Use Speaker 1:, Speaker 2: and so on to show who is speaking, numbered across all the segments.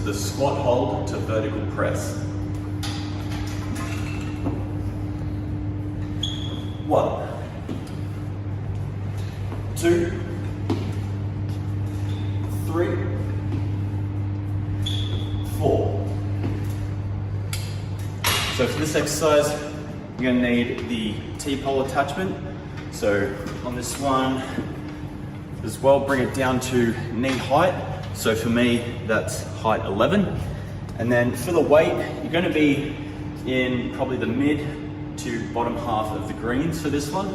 Speaker 1: the squat hold to vertical press. 1, 2, 3, 4. So for this exercise, you're going to need the T-pole attachment. So on this one as well, bring it down to knee height. So for me, that's height 11. And then for the weight, you're going to be in probably the mid to bottom half of the greens for this one.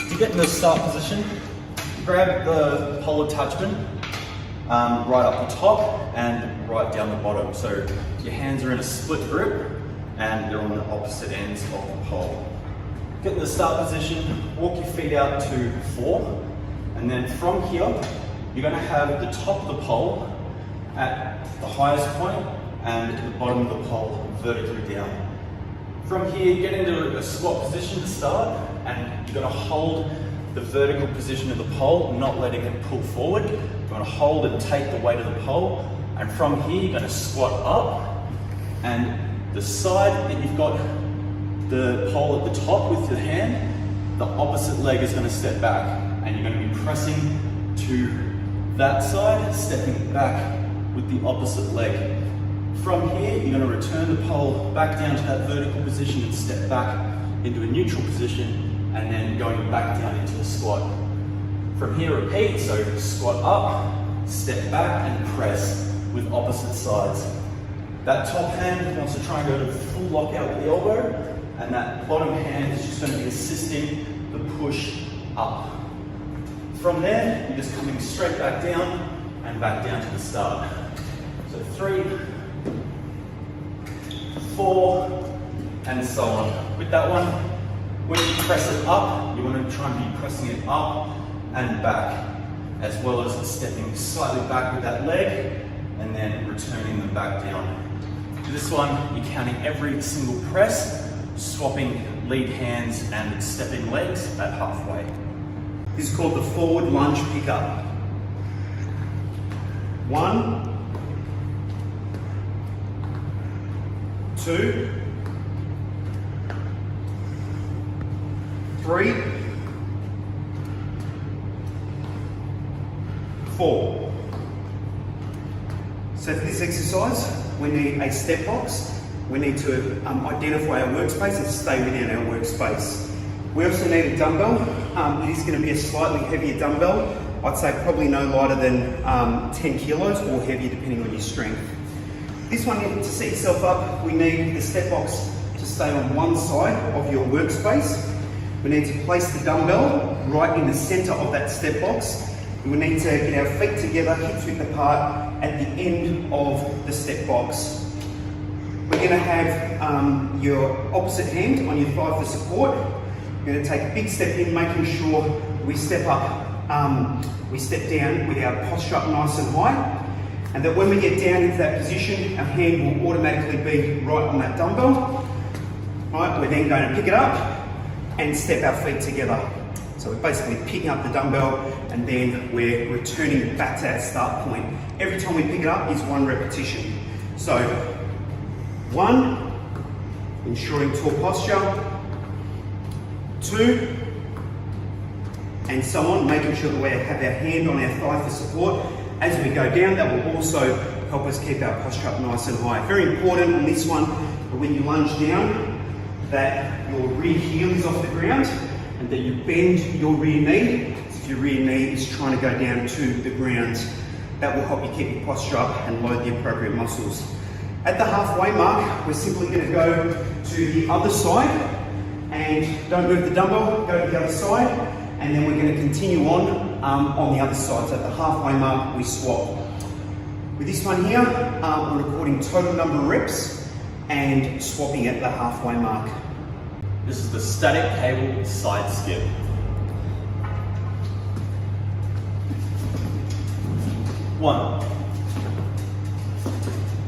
Speaker 1: To get in the start position, grab the pole attachment right up the top and right down the bottom. So your hands are in a split grip and they're on the opposite ends of the pole. Get in the start position, walk your feet out to 4, and then from here, you're going to have the top of the pole at the highest point and the bottom of the pole vertically down. From here, get into a squat position to start, and you're going to hold the vertical position of the pole, not letting it pull forward. You're going to hold and take the weight of the pole, and from here, you're going to squat up, and the side that you've got the pole at the top with your hand, the opposite leg is going to step back, and you're going to be pressing to that side, stepping back with the opposite leg. From here, you're going to return the pole back down to that vertical position and step back into a neutral position, and then going back down into a squat. From here, repeat, so squat up, step back and press with opposite sides. That top hand wants to try and go to full lockout with the elbow, and that bottom hand is just going to be assisting the push up. From there, you're just coming straight back down and back down to the start. So 3, 4, and so on. With that one, when you press it up, you want to try and be pressing it up and back, as well as stepping slightly back with that leg, and then returning them back down. For this one, you're counting every single press, swapping lead hands and stepping legs at halfway. This is called the forward lunge pickup. 1, 2, 3, 4. So for this exercise, we need a step box. We need to identify our workspace and stay within our workspace. We also need a dumbbell. It is going to be a slightly heavier dumbbell. I'd say probably no lighter than 10 kilos or heavier depending on your strength. This one, to set yourself up, we need the step box to stay on one side of your workspace. We need to place the dumbbell right in the center of that step box. We need to get our feet together, hips width apart at the end of the step box. We're going to have your opposite hand on your thigh for support. We're going to take a big step in, making sure we step up, we step down with our posture up nice and high. And that when we get down into that position, our hand will automatically be right on that dumbbell. Right, we're then going to pick it up and step our feet together. So we're basically picking up the dumbbell and then we're returning it back to that start point. Every time we pick it up is 1 repetition. So 1, ensuring tall posture. 2, and so on, making sure that we have our hand on our thigh for support. As we go down, that will also help us keep our posture up nice and high. Very important on this one, when you lunge down, that your rear heel is off the ground and that you bend your rear knee. So if your rear knee is trying to go down to the ground, that will help you keep your posture up and load the appropriate muscles. At the halfway mark, we're simply going to go to the other side and don't move the dumbbell, go to the other side, and then we're going to continue on the other side. So at the halfway mark, we swap. With this one here, we're recording total number of reps and swapping at the halfway mark. This is the static cable side skip. 1,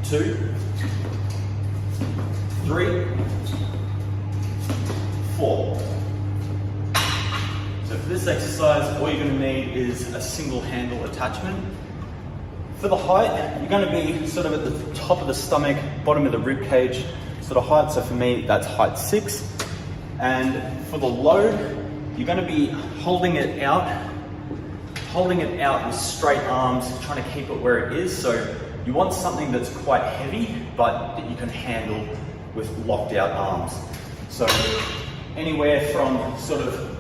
Speaker 1: 2, 3, 4. So for this exercise, all you're going to need is a single handle attachment. For the height, you're going to be sort of at the top of the stomach, bottom of the rib cage sort of height. So for me, that's height 6. And for the load, you're going to be holding it out with straight arms, trying to keep it where it is. So you want something that's quite heavy, but that you can handle with locked out arms. So anywhere from sort of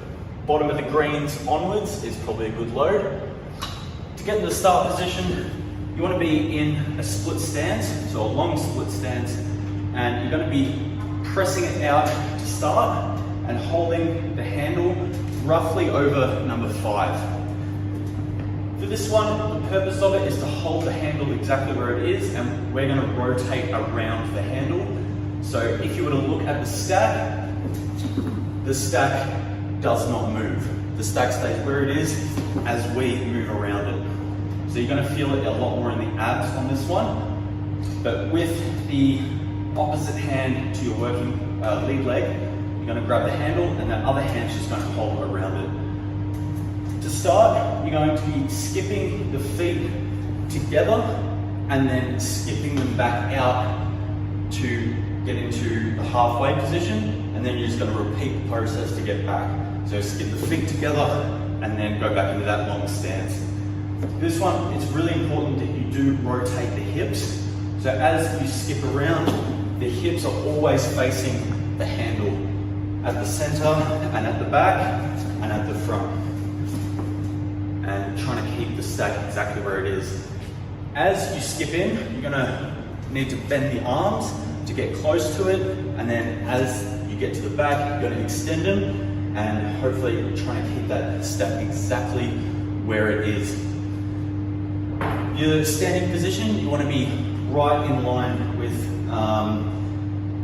Speaker 1: bottom of the greens onwards is probably a good load. To get in the start position, you want to be in a split stance, so a long split stance, and you're going to be pressing it out to start and holding the handle roughly over number 5. For this one, the purpose of it is to hold the handle exactly where it is, and we're going to rotate around the handle. So if you were to look at the stack does not move. The stack stays where it is as we move around it. So you're going to feel it a lot more in the abs on this one. But with the opposite hand to your working lead leg, you're going to grab the handle and that other hand's just going to hold around it. To start, you're going to be skipping the feet together and then skipping them back out to get into the halfway position, and then you're just going to repeat the process to get back. So skip the feet together and then go back into that long stance. This one, it's really important that you do rotate the hips. So as you skip around, the hips are always facing the handle at the center and at the back and at the front. And trying to keep the stack exactly where it is. As you skip in, you're going to need to bend the arms to get close to it, and then as you get to the back, you're going to extend them, and hopefully you're trying to keep that stack exactly where it is. Your standing position, you want to be right in line with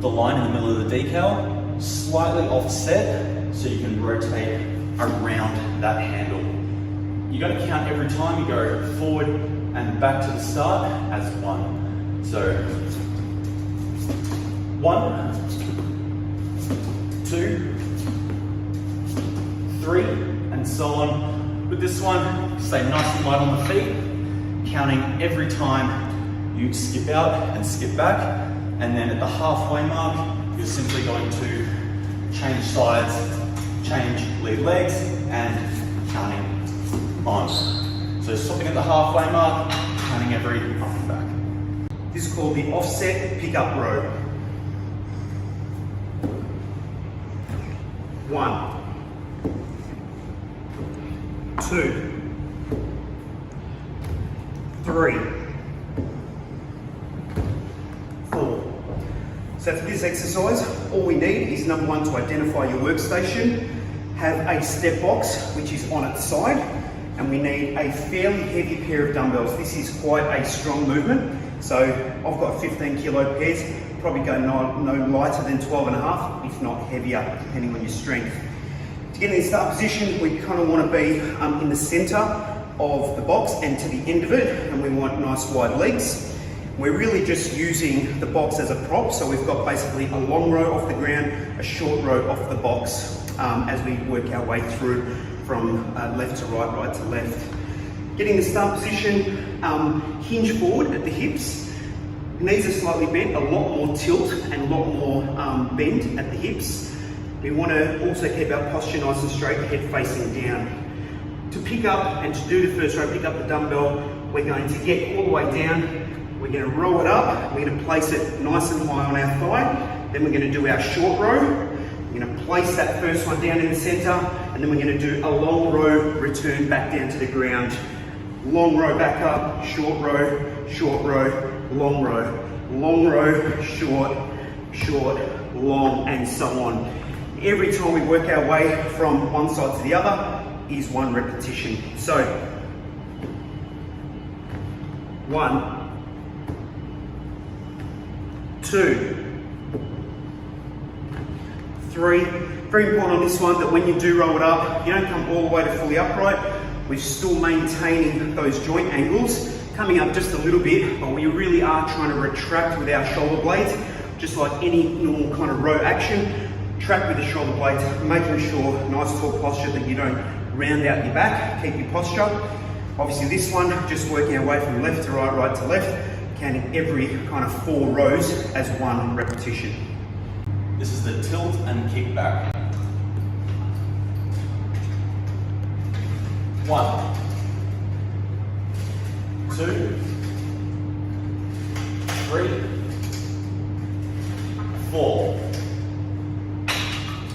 Speaker 1: the line in the middle of the decal, slightly offset so you can rotate around that handle. You're going to count every time you go forward and back to the start as 1. So 1, 2, 3, and so on. With this one, stay nice and light on the feet, counting every time you skip out and skip back, and then at the halfway mark, you're simply going to change sides, change lead legs, and counting on. So stopping at the halfway mark, counting every up and back. This is called the offset pickup row. 1, 2, 3, 4. So for this exercise, all we need is number 1 to identify your workstation, have a step box which is on its side, and we need a fairly heavy pair of dumbbells. This is quite a strong movement. So I've got 15 kilo pairs, probably go no lighter than 12.5, if not heavier, depending on your strength. To get in the start position, we kind of want to be in the center of the box and to the end of it, and we want nice wide legs. We're really just using the box as a prop, so we've got basically a long row off the ground, a short row off the box as we work our way through from left to right, right to left. Getting the start position, hinge forward at the hips. Knees are slightly bent, a lot more tilt and a lot more bend at the hips. We want to also keep our posture nice and straight, head facing down. To pick up and to do the first row, pick up the dumbbell, we're going to get all the way down, we're going to roll it up, we're going to place it nice and high on our thigh, then we're going to do our short row. We're going to place that first one down in the center, and then we're going to do a long row, return back down to the ground. Long row back up, short row, long row, short, long, and so on. Every time we work our way from one side to the other is 1 repetition. So, 1, 2, 3. Very important on this one that when you do roll it up, you don't come all the way to fully upright. We're still maintaining those joint angles, coming up just a little bit, but we really are trying to retract with our shoulder blades, just like any normal kind of row action. Track with the shoulder blades, making sure nice tall posture that you don't round out your back, keep your posture.
Speaker 2: Obviously this one, just working our way from left to right, right to left, counting every kind of 4 rows as one repetition.
Speaker 1: This is the tilt and kick back. 1, 2, 3, 4.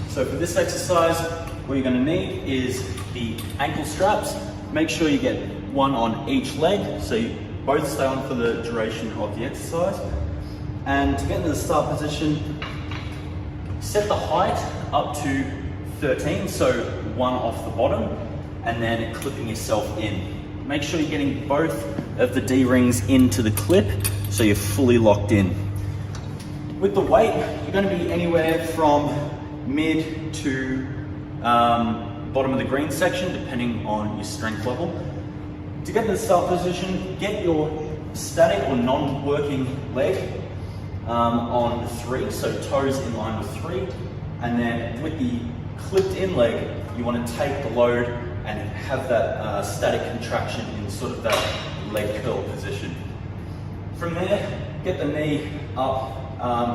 Speaker 1: So for this exercise, what you're going to need is the ankle straps. Make sure you get one on each leg, so you both stay on for the duration of the exercise. And to get into the start position, set the height up to 13, so 1 off the bottom, and then clipping yourself in. Make sure you're getting both of the D-rings into the clip, so you're fully locked in. With the weight, you're going to be anywhere from mid to bottom of the green section, depending on your strength level. To get to the start position, get your static or non-working leg on 3, so toes in line with 3, and then with the clipped in leg, you want to take the load and have that static contraction in sort of that leg curl position. From there, get the knee up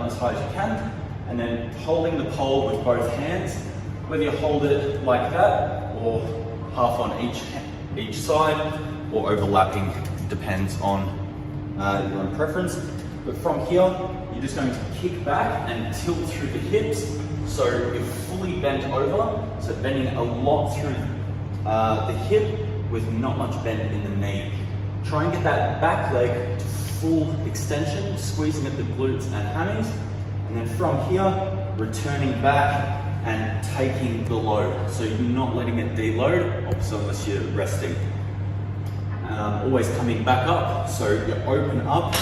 Speaker 1: as high as you can, and then holding the pole with both hands, whether you hold it like that or half on each side or overlapping, depends on your own preference. But from here, you're just going to kick back and tilt through the hips, so you're fully bent over, so bending a lot through the hip with not much bend in the knee. Try and get that back leg to full extension, squeezing at the glutes and hammies, and then from here, returning back and taking the load. So you're not letting it deload, obviously unless you're resting. Always coming back up, so you open up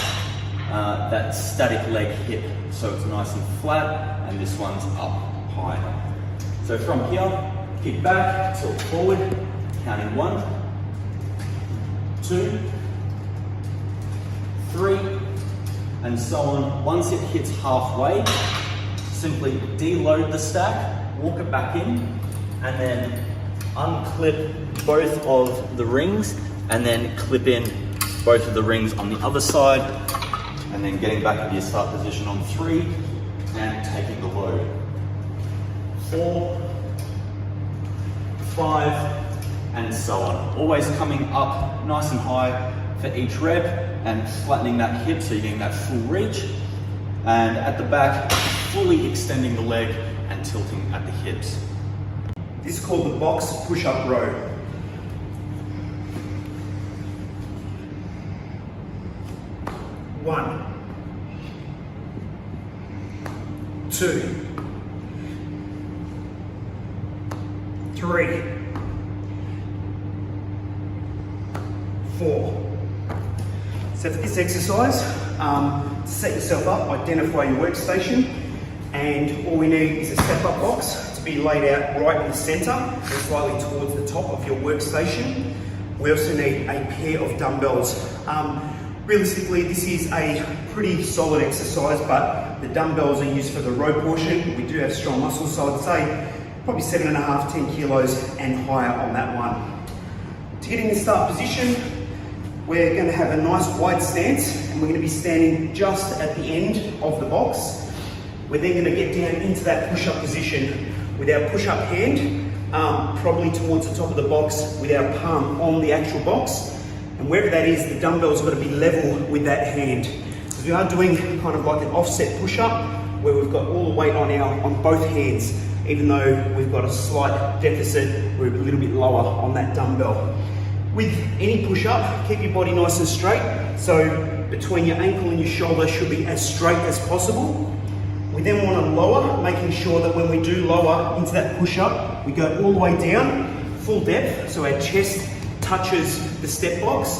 Speaker 1: that static leg hip, so it's nice and flat, and this one's up high. So from here, kick back, tilt forward, counting 1, 2, 3, and so on. Once it hits halfway, simply deload the stack, walk it back in, and then unclip both of the rings, and then clip in both of the rings on the other side, and then getting back into your start position on 3, and taking the load. 4, 5, and so on. Always coming up nice and high for each rep, and flattening that hip so you're getting that full reach. And at the back, fully extending the leg and tilting at the hips.
Speaker 2: This is called the box push-up row. 1, 2, 3, 4. So for this exercise, to set yourself up, identify your workstation, and all we need is a step-up box to be laid out right in the center and slightly towards the top of your workstation. We also need a pair of dumbbells. Realistically, this is a pretty solid exercise, but the dumbbells are used for the row portion. We do have strong muscles, so I'd say probably 7.5, 10 kilos and higher on that one. To get in the start position, we're going to have a nice wide stance, and we're going to be standing just at the end of the box. We're then going to get down into that push-up position with our push-up hand, probably towards the top of the box with our palm on the actual box. And wherever that is, the dumbbell's got to be level with that hand. So we are doing kind of like an offset push-up where we've got all the weight on both hands, even though we've got a slight deficit, we're a little bit lower on that dumbbell. With any push-up, keep your body nice and straight. So between your ankle and your shoulder should be as straight as possible. We then want to lower, making sure that when we do lower into that push-up, we go all the way down, full depth, so our chest touches the step box,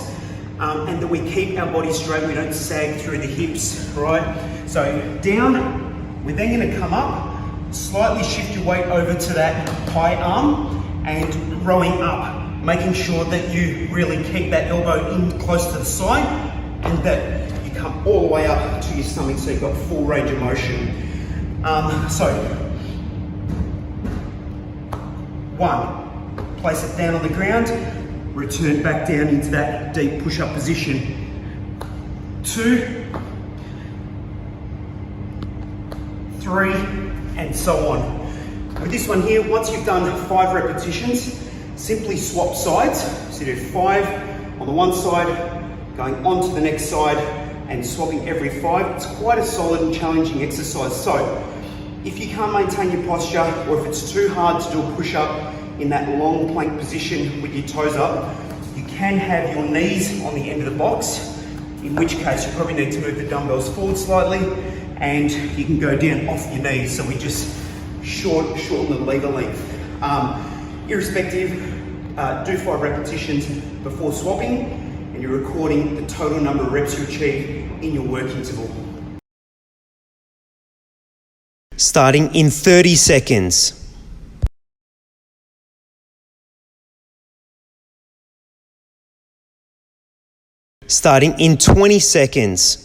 Speaker 2: and that we keep our body straight, we don't sag through the hips, right? So down, we're then going to come up, slightly shift your weight over to that high arm, and rowing up, making sure that you really keep that elbow in close to the side, and that you come all the way up to your stomach so you've got full range of motion. So, 1, place it down on the ground, return back down into that deep push-up position. 2, 3, and so on. With this one here, once you've done 5 repetitions, simply swap sides. So you do 5 on the one side, going on to the next side, and swapping every 5. It's quite a solid and challenging exercise. So if you can't maintain your posture, or if it's too hard to do a push-up in that long plank position with your toes up, you can have your knees on the end of the box, in which case you probably need to move the dumbbells forward slightly, and you can go down off your knees. So we just shorten the lever length. Irrespective, do 5 repetitions before swapping, and you're recording the total number of reps you achieve in your work interval.
Speaker 3: Starting in 30 seconds. Starting in 20 seconds.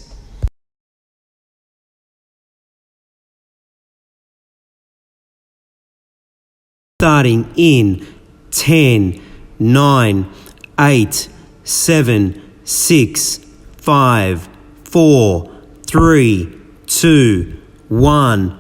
Speaker 3: Starting in 10, 9, 8, 7, 6, 5, 4, 3, 2, 1.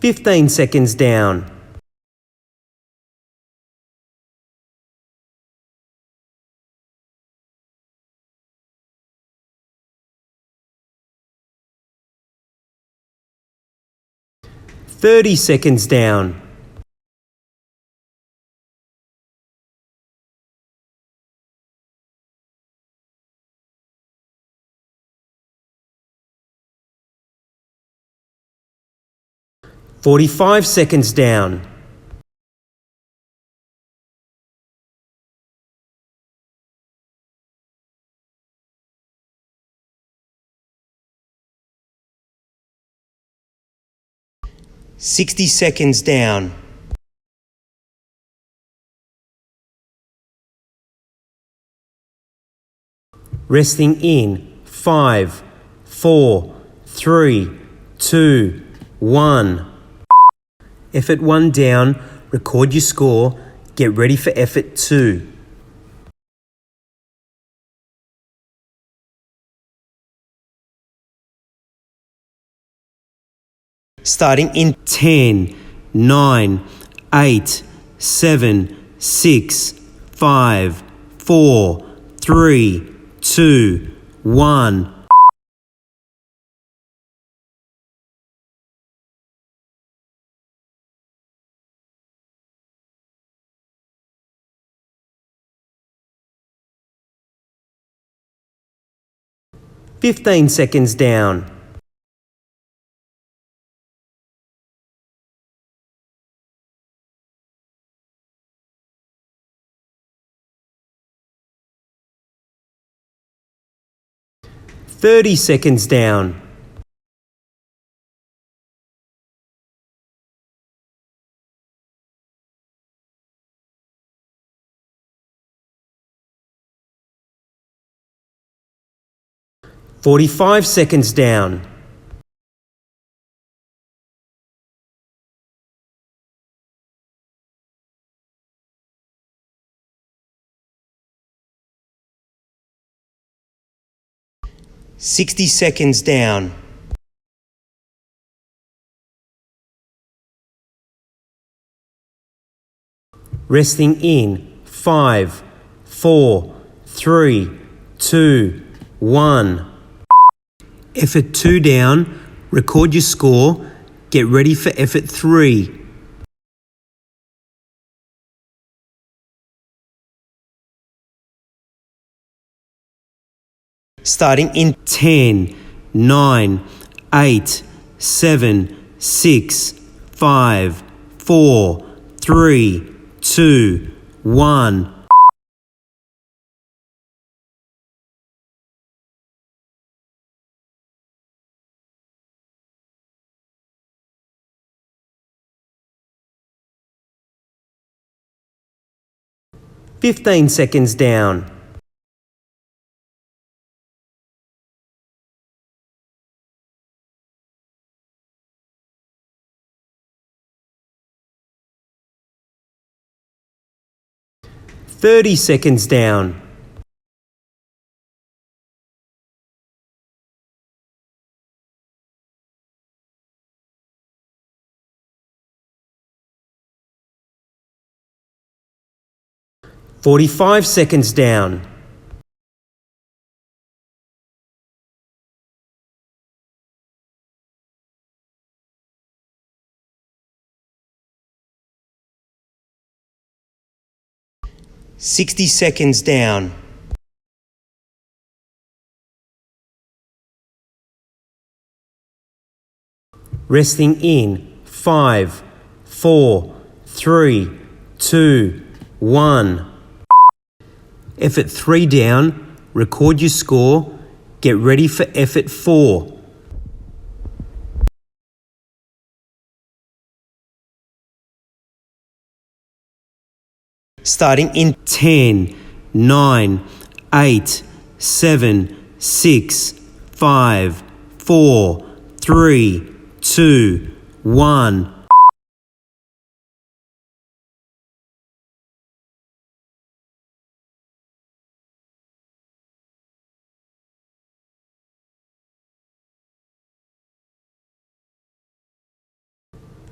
Speaker 3: "15 seconds down. "30 seconds down. "45 seconds down. "60 seconds down. Resting in 5, 4, 3, 2, 1. Effort 1 down, record your score, get ready for effort 2. Starting in 10, 9, 8, 7, 6, 5, 4, 3, 2, 1. "15 seconds down. "30 seconds down. "45 seconds down. "60 seconds down. Resting in 5, 4, 3, 2, 1. Effort 2 down, record your score, get ready for effort 3. Starting in 10, 9, 8, 7, 6, 5, 4, 3, 2, 1. "15 seconds down. 30 seconds down. "45 seconds down. "60 seconds down. Resting in 5, 4, 3, 2, 1. Effort 3 down, record your score, get ready for effort 4. Starting in 10, 9, 8, 7, 6, 5, 4, 3, 2, 1.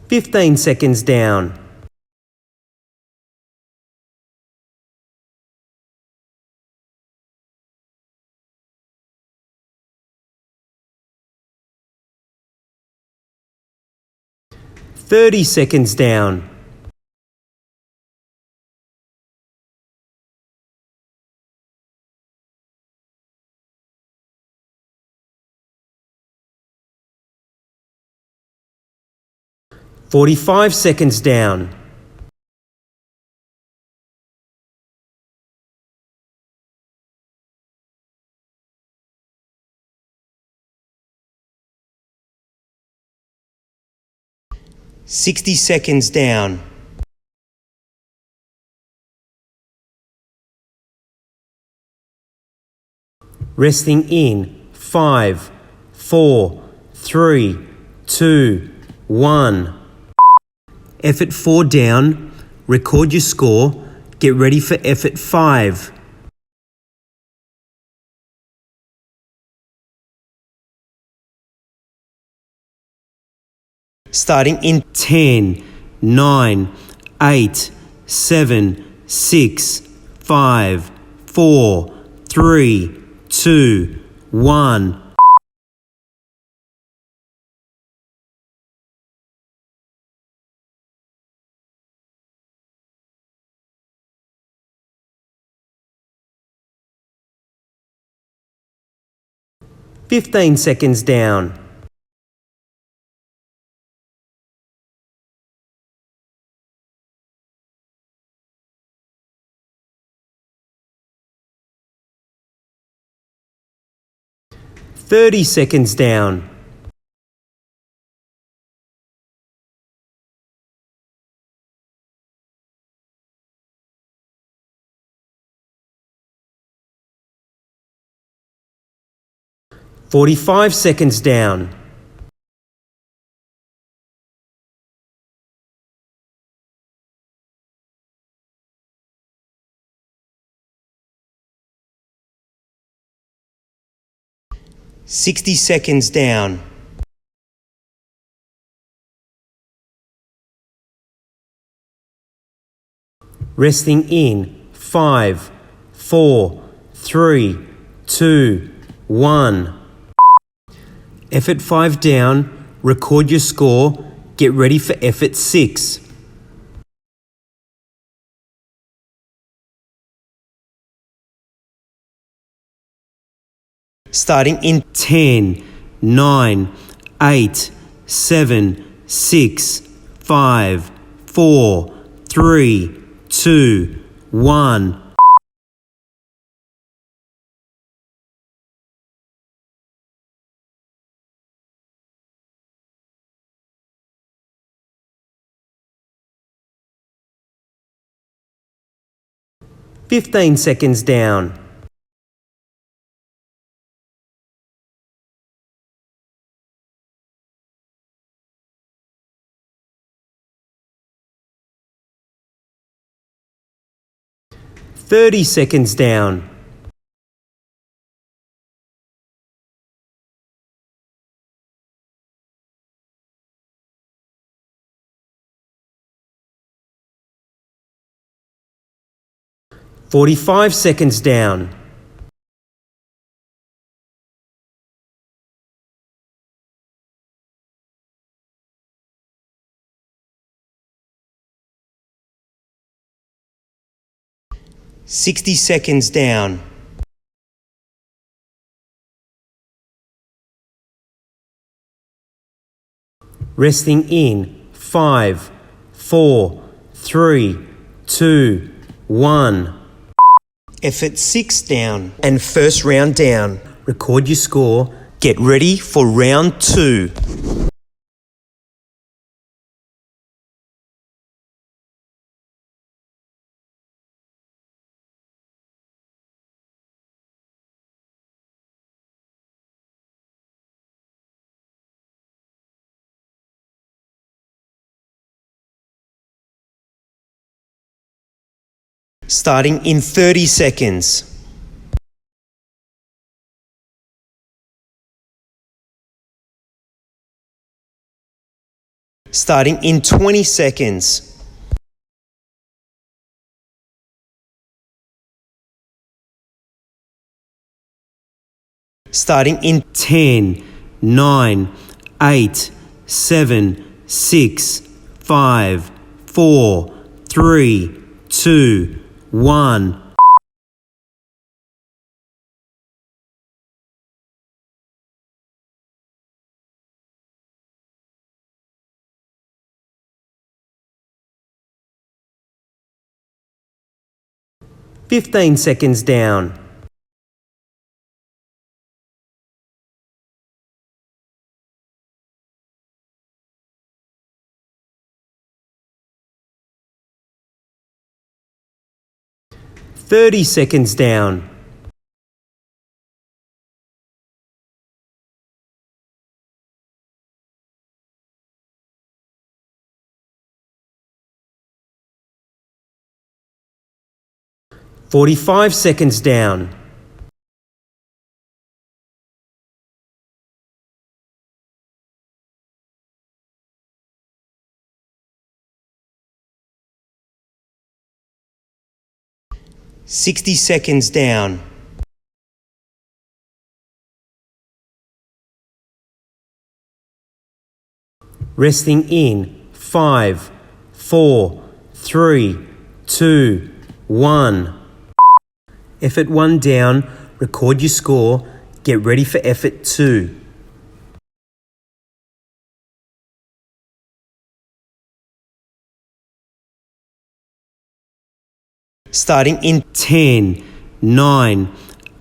Speaker 3: "15 seconds down. "30 seconds down. "45 seconds down. "60 seconds down. Resting in 5, 4, 3, 2, 1. Effort 4 down, record your score, get ready for effort 5. Starting in 10, 9, 8, 7, 6, 5, 4, 3, 2, 1. "15 seconds down. "30 seconds down. "45 seconds down. "60 seconds down. Resting in 5, 4, 3, 2, 1. Effort 5 down, record your score, get ready for effort 6. Starting in 10, 9, 8, 7, 6, 5, 4, 3, 2, 1. "15 seconds down. 30 seconds down. "45 seconds down. "60 seconds down. Resting in 5, 4, 3, 2, 1. Effort 6 down and first round down. Record your score. Get ready for round 2. Starting in 30 seconds. Starting in 20 seconds. Starting in 10, 9, 8, 7, 6, 5, 4, 3, 2, 1. "15 seconds down. "30 seconds down. "45 seconds down. "60 seconds down. Resting in 5, 4, 3, 2, 1. Effort 1 down. Record your score. Get ready for effort 2. Starting in 10, 9,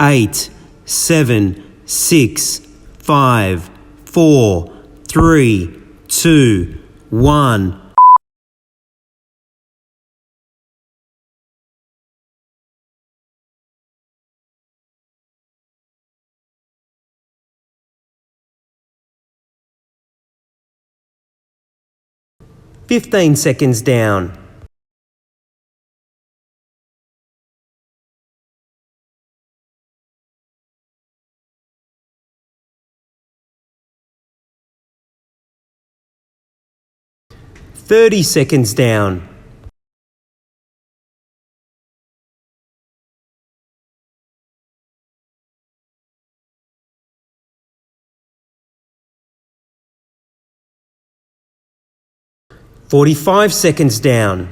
Speaker 3: 8, 7, 6, 5, 4, 3, 2, 1. "15 seconds down. "30 seconds down. "45 seconds down.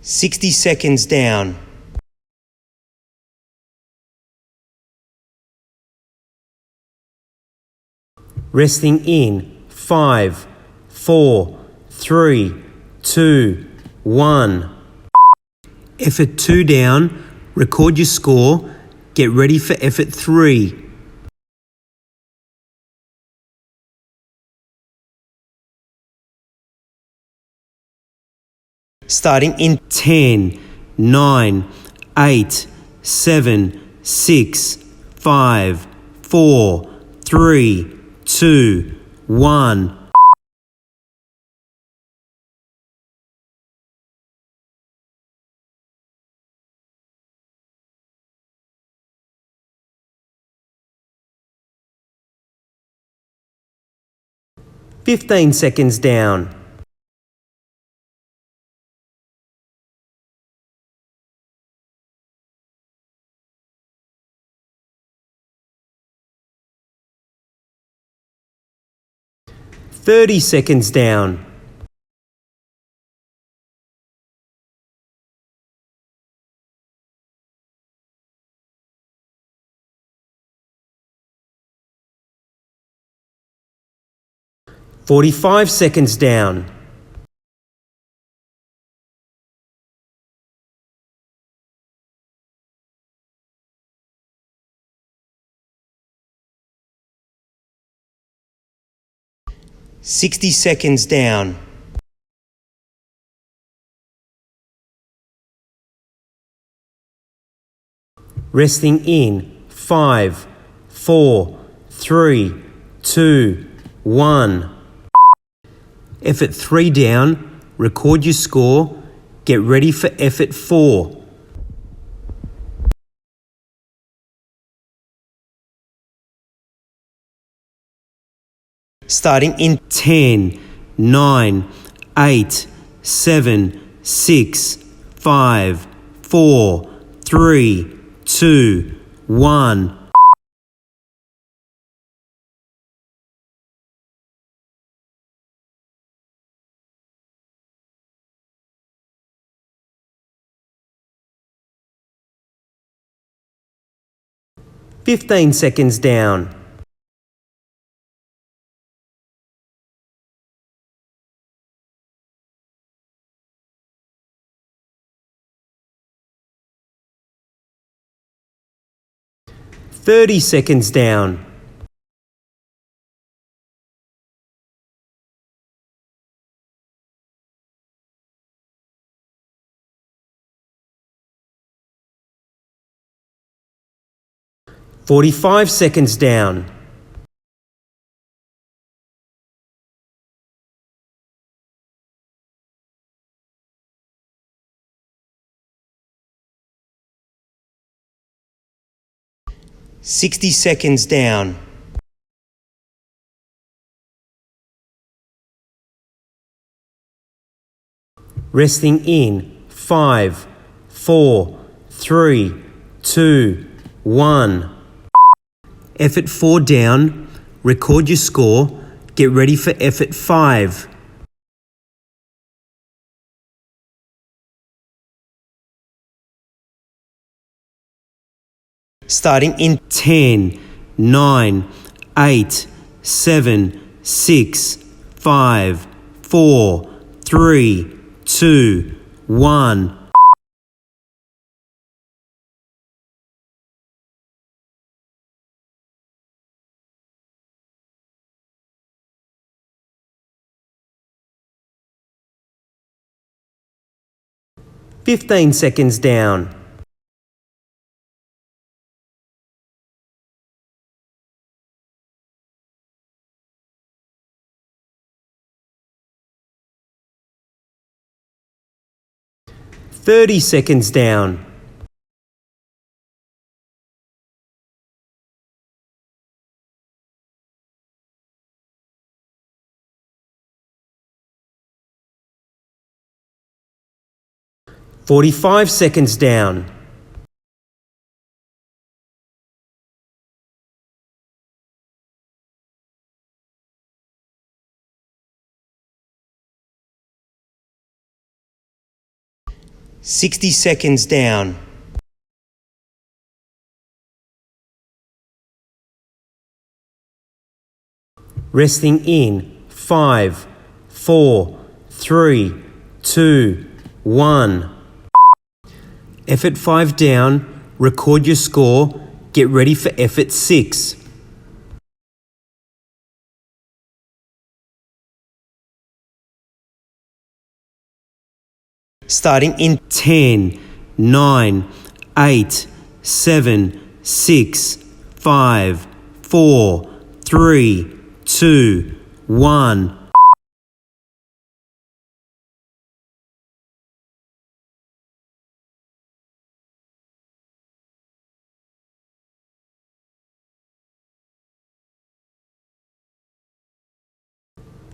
Speaker 3: "60 seconds down. Resting in 5, 4, 3, 2, 1. Effort 2 down. Record your score. Get ready for effort 3. Starting in 10, 9, 8, 7, 6, 5, 4, 3, 2, 1. "15 seconds down. "30 seconds down. "45 seconds down. "60 seconds down. Resting in 5, 4, 3, 2, 1. Effort 3 down, record your score, get ready for effort 4. Starting in 10, 9, 8, 7, 6, 5, 4, 3, 2, 1. "15 seconds down. "30 seconds down. "45 seconds down. "60 seconds down. Resting in 5, 4, 3, 2, 1. Effort 4 down, record your score, get ready for effort 5. Starting in 10, 9, 8, 7, 6, 5, 4, 3, 2, 1. "15 seconds down. "30 seconds down. "45 seconds down. "60 seconds down. Resting in 5, 4, 3, 2, 1. Effort 5 down, record your score, get ready for effort 6. Starting in 10, 9, 8, 7, 6, 5, 4, 3, 2, 1.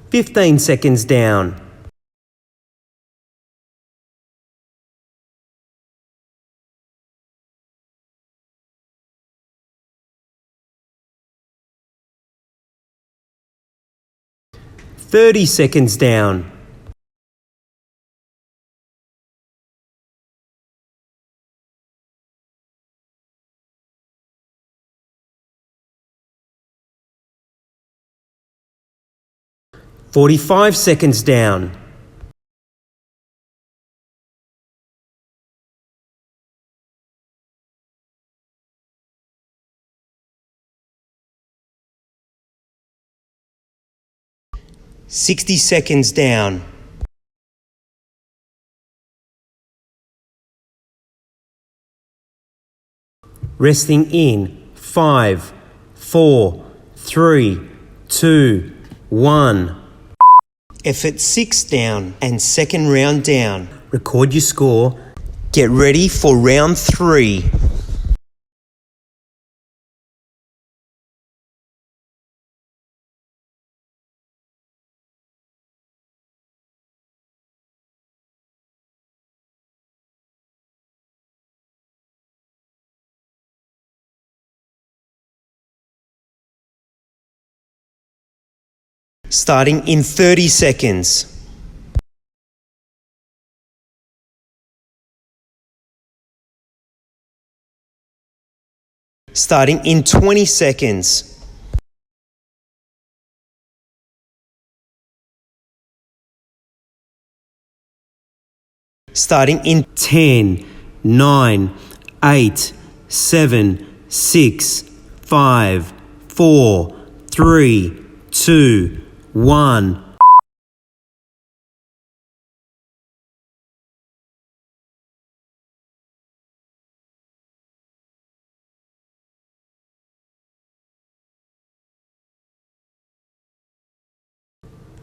Speaker 3: "15 seconds down. "30 seconds down. "45 seconds down. "60 seconds down. Resting in 5, 4, 3, 2, 1. Effort 6 down and second round down. Record your score. Get ready for round 3. Starting in 30 seconds. Starting in 20 seconds. Starting in 10, 9, 8, 7, 6, 5, 4, 3, 2, 1.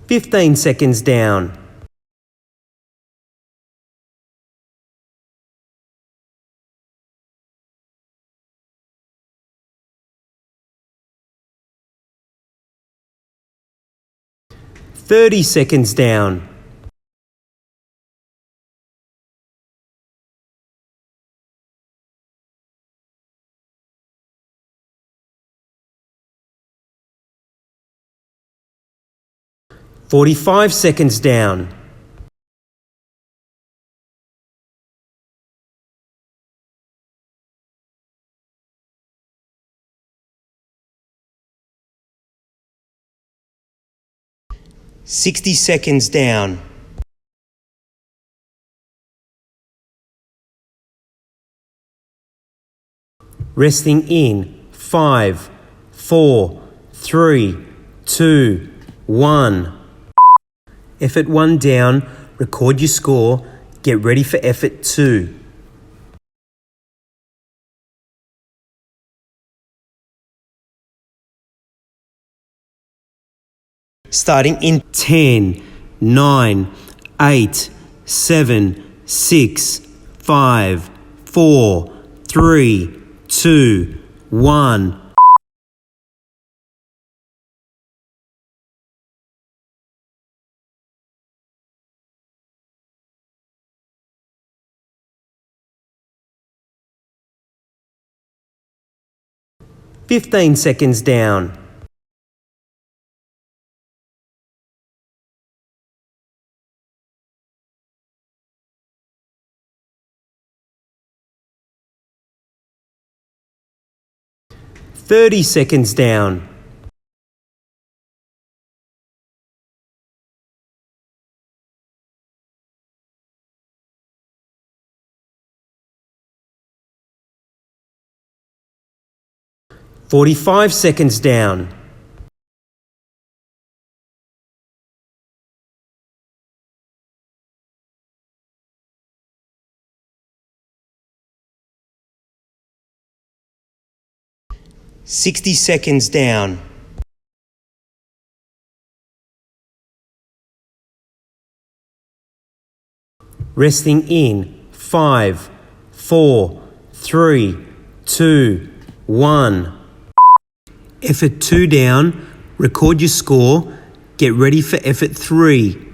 Speaker 3: "15 seconds down. "30 seconds down. "45 seconds down. "60 seconds down. Resting in 5, 4, 3, 2, 1. Effort 1 down. Record your score. Get ready for effort 2. Starting in 10, 9, 8, 7, 6, 5, 4, 3, 2, 1. "15 seconds down. "30 seconds down. "45 seconds down. 60 seconds down. Resting in 5, 4, 3, 2, 1. Effort 2 down. Record your score. Get ready for effort 3.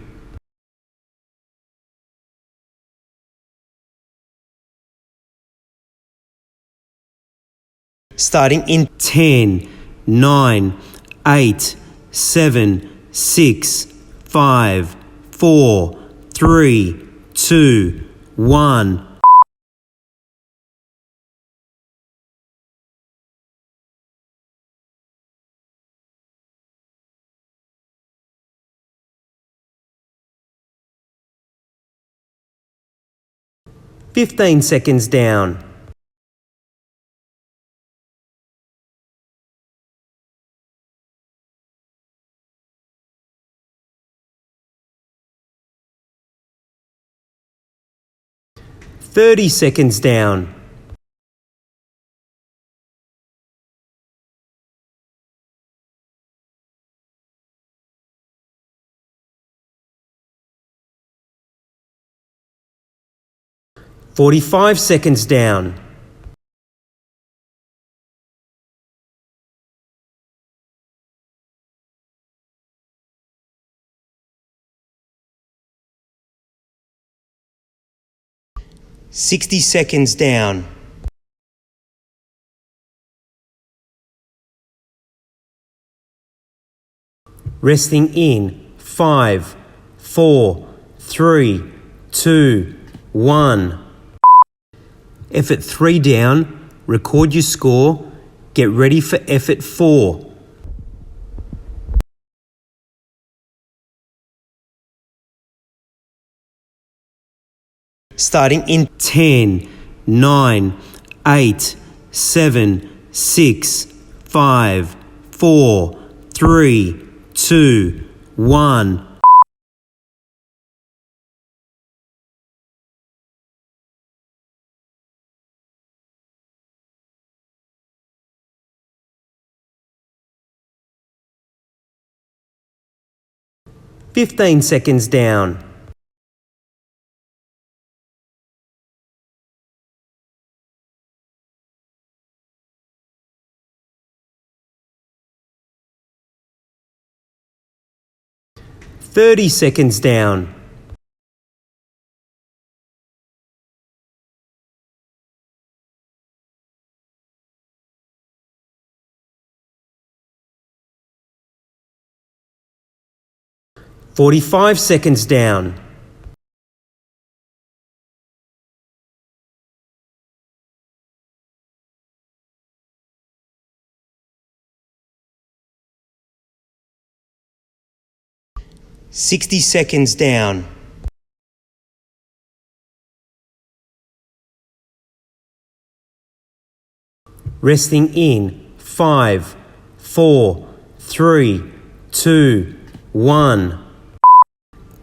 Speaker 3: Starting in 10, 9, 8, 7, 6, 5, 4, 3, 2, 1. "15 seconds down. "30 seconds down. "45 seconds down. "60 seconds down. Resting in 5, 4, 3, 2, 1. Effort 3 down. Record your score. Get ready for effort 4. Starting in 10, 9, 8, 7, 6, 5, 4, 3, 2, 1. "15 seconds down. "30 seconds down. "45 seconds down. "60 seconds down. Resting in 5, 4, 3, 2, 1.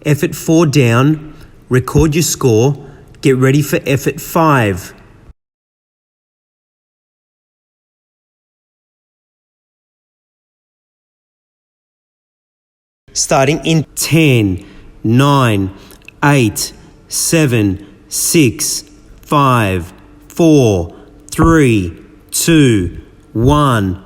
Speaker 3: Effort 4 down. Record your score. Get ready for effort 5. Starting in 10, 9, 8, 7, 6, 5, 4, 3, 2, 1.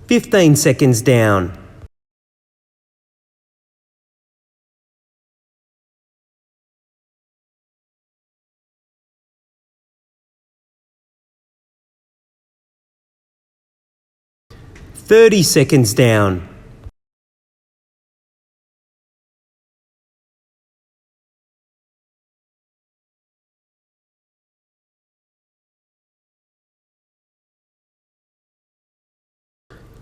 Speaker 3: "15 seconds down. "30 seconds down.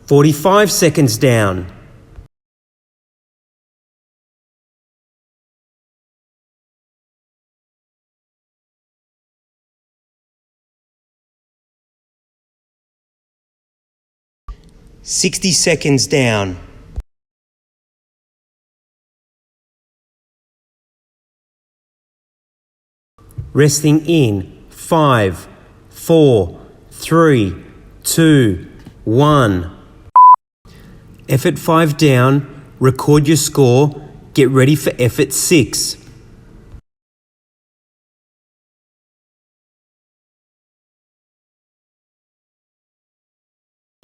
Speaker 3: "45 seconds down. 60 seconds down. Resting in 5, 4, 3, 2, 1. Effort 5 down, record your score, get ready for effort 6.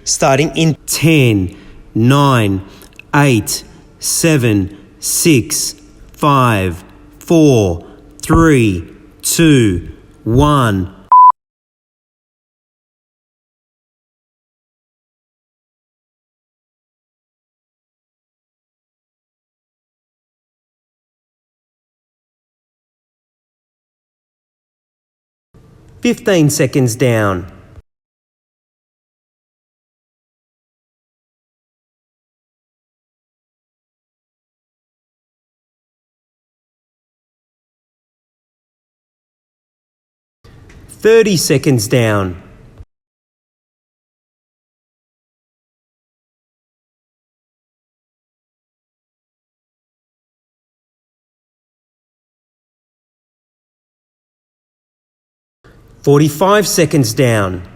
Speaker 3: Starting in 10, 9, 8, 7, 6, 5, 4, 3, 2, 1. "15 seconds down. "30 seconds down. "45 seconds down.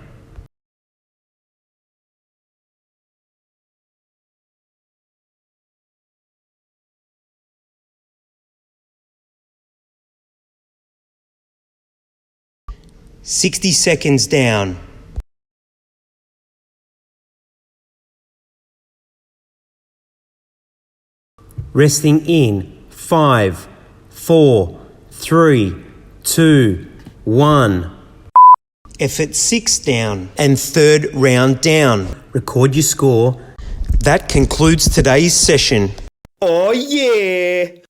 Speaker 3: "60 seconds down. Resting in 5, 4, 3, 2, 1. Effort 6 down and third round down. Record your score. That concludes today's session. Oh yeah!